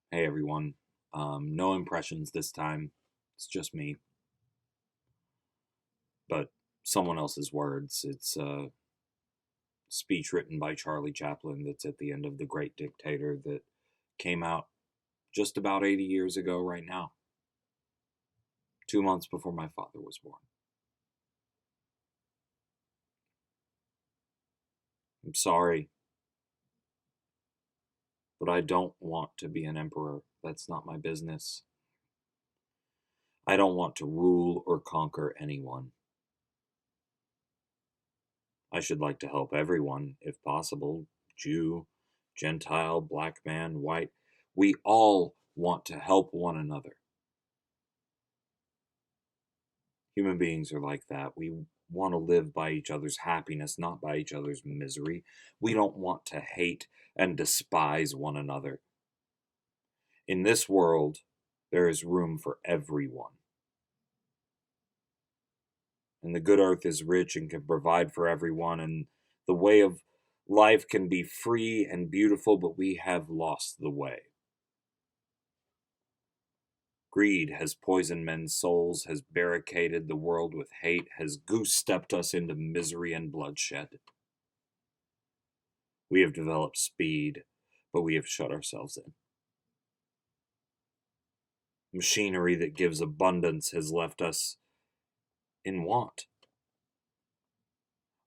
Hey everyone. No impressions this time. It's just me, but someone else's words. It's a speech written by Charlie Chaplin that's at the end of The Great Dictator that came out just about 80 years ago right now, 2 months before my father was born. I'm sorry, but I don't want to be an emperor. That's not my business. I don't want to rule or conquer anyone. I should like to help everyone, if possible. Jew, Gentile, black man, white. We all want to help one another. Human beings are like that. We want to live by each other's happiness, not by each other's misery. We don't want to hate and despise one another. In this world, there is room for everyone. And the good earth is rich and can provide for everyone, and the way of life can be free and beautiful, but we have lost the way. Greed has poisoned men's souls, has barricaded the world with hate, has goose-stepped us into misery and bloodshed. We have developed speed, but we have shut ourselves in. Machinery that gives abundance has left us in want.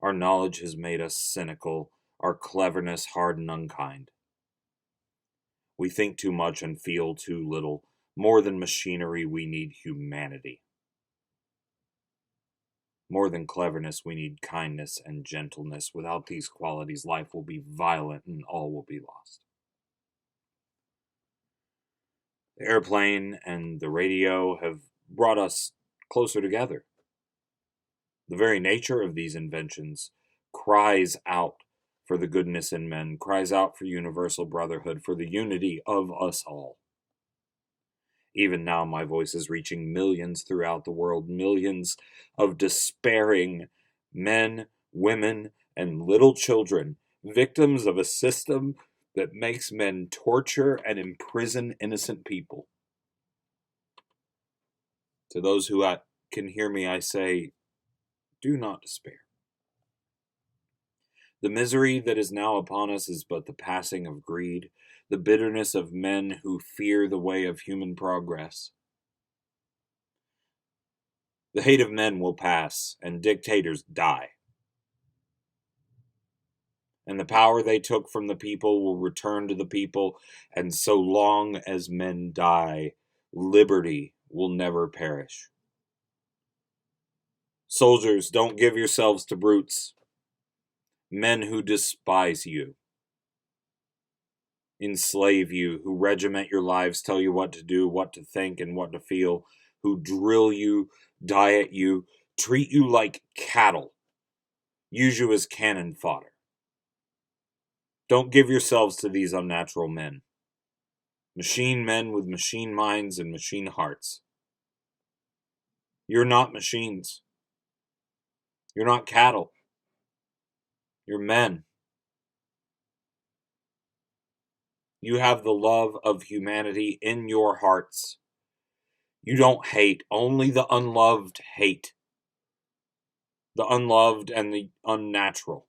Our knowledge has made us cynical, our cleverness hard and unkind. We think too much and feel too little. More than machinery, we need humanity. More than cleverness, we need kindness and gentleness. Without these qualities, life will be violent and all will be lost. The airplane and the radio have brought us closer together. The very nature of these inventions cries out for the goodness in men, cries out for universal brotherhood, for the unity of us all. Even now, my voice is reaching millions throughout the world, millions of despairing men, women, and little children, victims of a system that makes men torture and imprison innocent people. To those who can hear me, I say, do not despair. The misery that is now upon us is but the passing of greed, the bitterness of men who fear the way of human progress. The hate of men will pass, and dictators die. And the power they took from the people will return to the people, and so long as men die, liberty will never perish. Soldiers, don't give yourselves to brutes, men who despise you, enslave you, who regiment your lives, tell you what to do, what to think, and what to feel, who drill you, diet you, treat you like cattle, use you as cannon fodder. Don't give yourselves to these unnatural men. Machine men with machine minds and machine hearts. You're not machines. You're not cattle. You're men. You have the love of humanity in your hearts. You don't hate. Only the unloved hate. The unloved and the unnatural.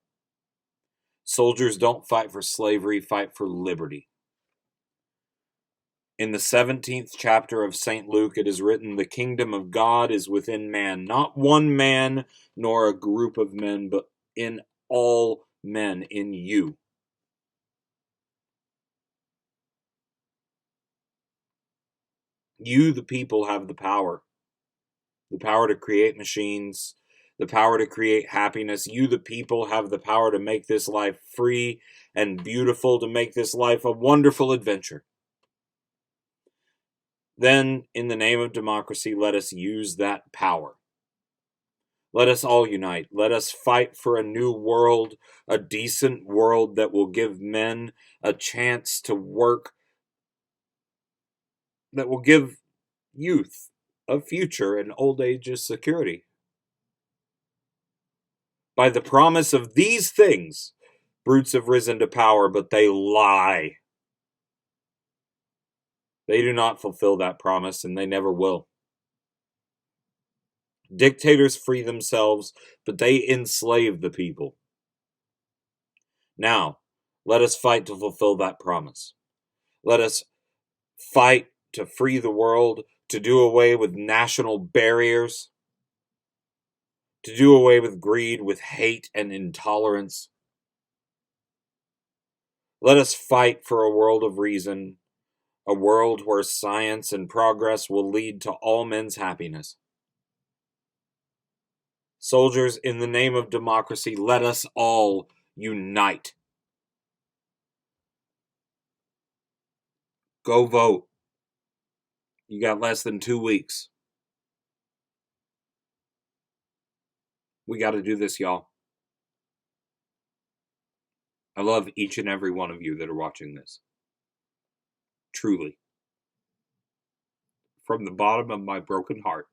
Soldiers don't fight for slavery, fight for liberty. In the 17th chapter of St. Luke, it is written, the kingdom of God is within man, not one man nor a group of men, but in all men, in you. You, the people, have the power to create machines, the power to create happiness. You, the people, have the power to make this life free and beautiful, to make this life a wonderful adventure. Then, in the name of democracy, let us use that power. Let us all unite. Let us fight for a new world, a decent world that will give men a chance to work, that will give youth a future and old age is security. By the promise of these things, brutes have risen to power, but they lie. They do not fulfill that promise, and they never will. Dictators free themselves, but they enslave the people. Now, let us fight to fulfill that promise. Let us fight to free the world, to do away with national barriers, to do away with greed, with hate and intolerance. Let us fight for a world of reason, a world where science and progress will lead to all men's happiness. Soldiers, in the name of democracy, let us all unite. Go vote. You got less than 2 weeks. We got to do this, y'all. I love each and every one of you that are watching this. Truly. From the bottom of my broken heart.